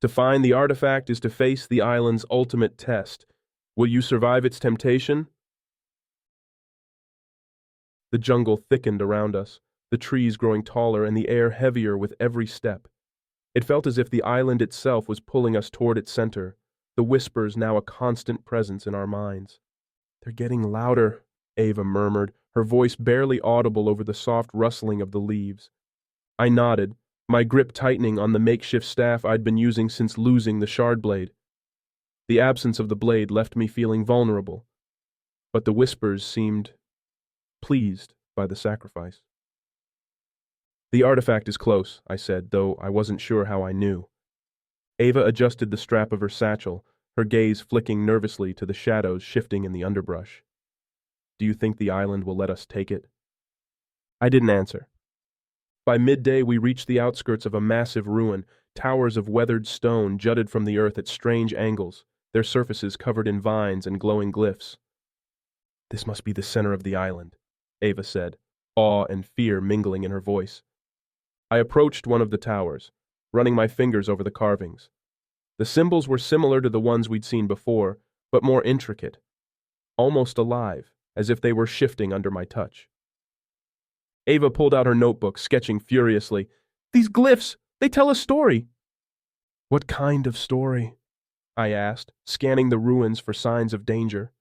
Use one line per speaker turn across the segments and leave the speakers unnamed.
To find the artifact is to face the island's ultimate test. Will you survive its temptation? The jungle thickened around us, the trees growing taller and the air heavier with every step. It felt as if the island itself was pulling us toward its center, the whispers now a constant presence in our minds. "They're getting louder," Ava murmured, her voice barely audible over the soft rustling of the leaves. I nodded, my grip tightening on the makeshift staff I'd been using since losing the shard blade. The absence of the blade left me feeling vulnerable, but the whispers seemed pleased by the sacrifice. "The artifact is close," I said, though I wasn't sure how I knew. Ava adjusted the strap of her satchel, her gaze flicking nervously to the shadows shifting in the underbrush. "Do you think the island will let us take it?" I didn't answer. By midday we reached the outskirts of a massive ruin. Towers of weathered stone jutted from the earth at strange angles, their surfaces covered in vines and glowing glyphs. "This must be the center of the island," Ava said, awe and fear mingling in her voice. I approached one of the towers, running my fingers over the carvings. The symbols were similar to the ones we'd seen before, but more intricate, almost alive, as if they were shifting under my touch. Ava pulled out her notebook, sketching furiously. "These glyphs, they tell a story." "What kind of story?" I asked, scanning the ruins for signs of danger.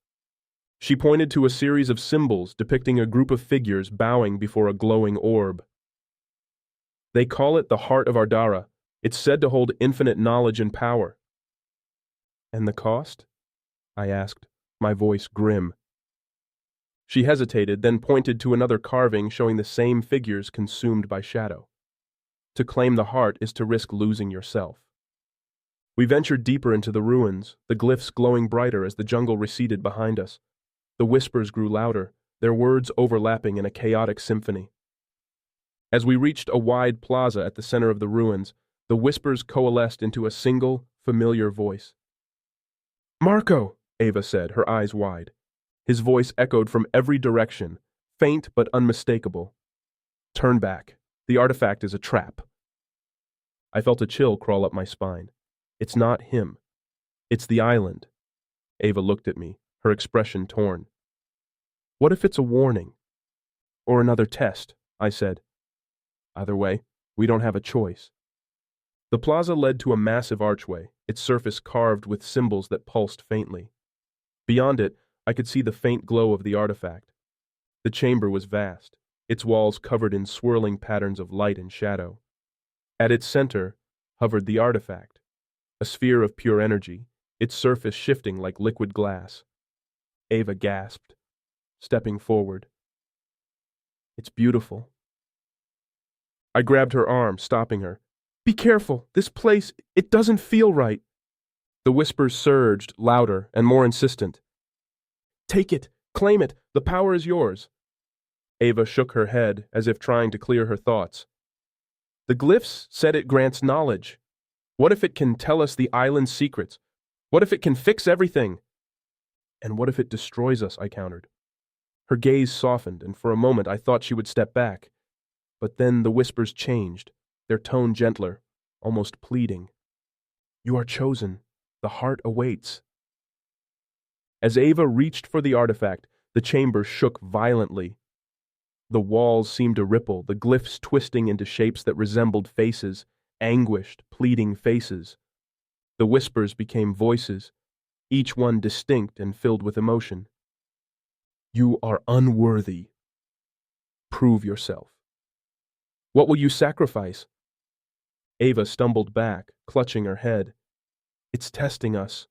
She pointed to a series of symbols depicting a group of figures bowing before a glowing orb. "They call it the Heart of Ardara. It's said to hold infinite knowledge and power." "And the cost?" I asked, my voice grim. She hesitated, then pointed to another carving showing the same figures consumed by shadow. "To claim the heart is to risk losing yourself." We ventured deeper into the ruins, the glyphs glowing brighter as the jungle receded behind us. The whispers grew louder, their words overlapping in a chaotic symphony. As we reached a wide plaza at the center of the ruins, the whispers coalesced into a single, familiar voice. "Marco," Ava said, her eyes wide. His voice echoed from every direction, faint but unmistakable. "Turn back. The artifact is a trap." I felt a chill crawl up my spine. It's not him. It's the island. Ava looked at me, her expression torn. "What if it's a warning? Or another test?" I said. "Either way, we don't have a choice." The plaza led to a massive archway, its surface carved with symbols that pulsed faintly. Beyond it, I could see the faint glow of the artifact. The chamber was vast, its walls covered in swirling patterns of light and shadow. At its center hovered the artifact, a sphere of pure energy, its surface shifting like liquid glass. Ava gasped, stepping forward. "It's beautiful." I grabbed her arm, stopping her. "Be careful, this place, it doesn't feel right." The whispers surged, louder and more insistent. "Take it, claim it, the power is yours." Ava shook her head as if trying to clear her thoughts. "The glyphs said it grants knowledge. What if it can tell us the island's secrets? What if it can fix everything?" "And what if it destroys us?" I countered. Her gaze softened, and for a moment I thought she would step back. But then the whispers changed, their tone gentler, almost pleading. "You are chosen. The heart awaits." As Ava reached for the artifact, the chamber shook violently. The walls seemed to ripple, the glyphs twisting into shapes that resembled faces, anguished, pleading faces. The whispers became voices, each one distinct and filled with emotion. "You are unworthy. Prove yourself. What will you sacrifice?" Ava stumbled back, clutching her head. "It's testing us."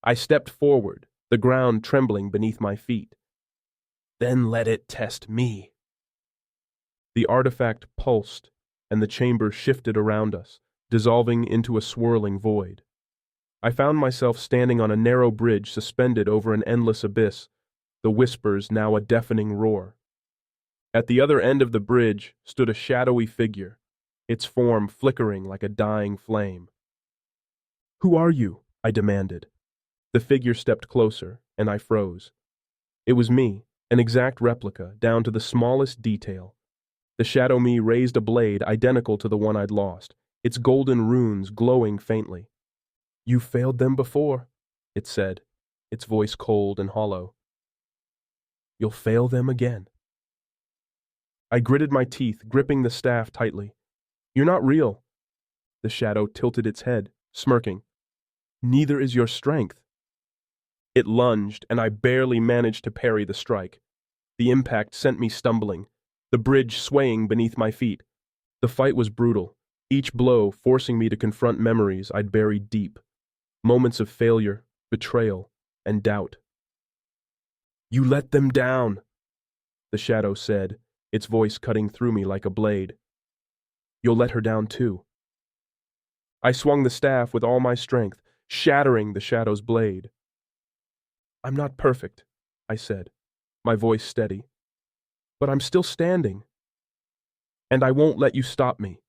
I stepped forward, the ground trembling beneath my feet. "Then let it test me." The artifact pulsed, and the chamber shifted around us, dissolving into a swirling void. I found myself standing on a narrow bridge suspended over an endless abyss, the whispers now a deafening roar. At the other end of the bridge stood a shadowy figure, its form flickering like a dying flame. "Who are you?" I demanded. The figure stepped closer, and I froze. It was me, an exact replica, down to the smallest detail. The shadow me raised a blade identical to the one I'd lost, its golden runes glowing faintly. You failed them before, it said, its voice cold and hollow. You'll fail them again. I gritted my teeth, gripping the staff tightly. You're not real. The shadow tilted its head, smirking. Neither is your strength. It lunged, and I barely managed to parry the strike. The impact sent me stumbling, the bridge swaying beneath my feet. The fight was brutal, each blow forcing me to confront memories I'd buried deep. Moments of failure, betrayal, and doubt. You let them down, the shadow said, its voice cutting through me like a blade. You'll let her down too. I swung the staff with all my strength, shattering the shadow's blade. I'm not perfect, I said, my voice steady. But I'm still standing. And I won't let you stop me.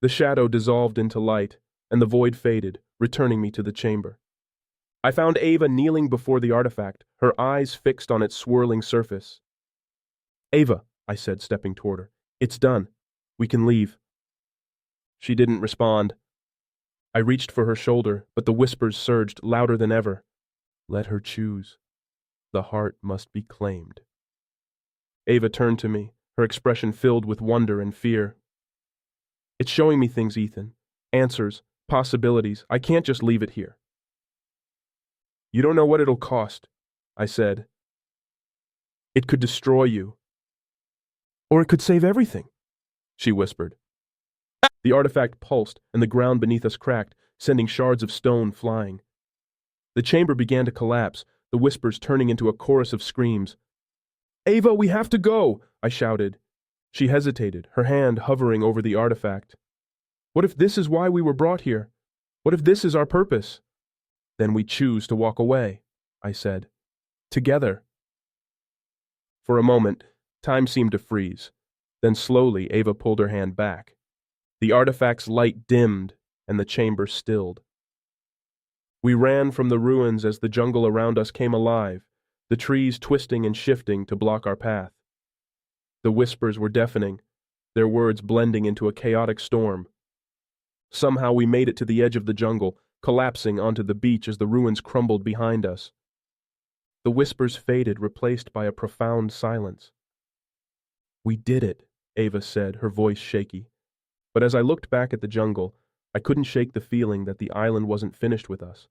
The shadow dissolved into light, and the void faded, returning me to the chamber. I found Ava kneeling before the artifact, her eyes fixed on its swirling surface. Ava, I said, stepping toward her, it's done. We can leave. She didn't respond. I reached for her shoulder, but the whispers surged louder than ever. Let her choose. The heart must be claimed. Ava turned to me, her expression filled with wonder and fear. It's showing me things, Ethan. Answers, possibilities. I can't just leave it here. You don't know what it'll cost, I said. It could destroy you. Or it could save everything, she whispered. The artifact pulsed, and the ground beneath us cracked, sending shards of stone flying. The chamber began to collapse, the whispers turning into a chorus of screams. Ava, we have to go, I shouted. She hesitated, her hand hovering over the artifact. What if this is why we were brought here? What if this is our purpose? Then we choose to walk away, I said. Together. For a moment, time seemed to freeze. Then slowly, Ava pulled her hand back. The artifact's light dimmed, and the chamber stilled. We ran from the ruins as the jungle around us came alive, the trees twisting and shifting to block our path. The whispers were deafening, their words blending into a chaotic storm. Somehow we made it to the edge of the jungle, collapsing onto the beach as the ruins crumbled behind us. The whispers faded, replaced by a profound silence. We did it, Ava said, her voice shaky. But as I looked back at the jungle, I couldn't shake the feeling that the island wasn't finished with us.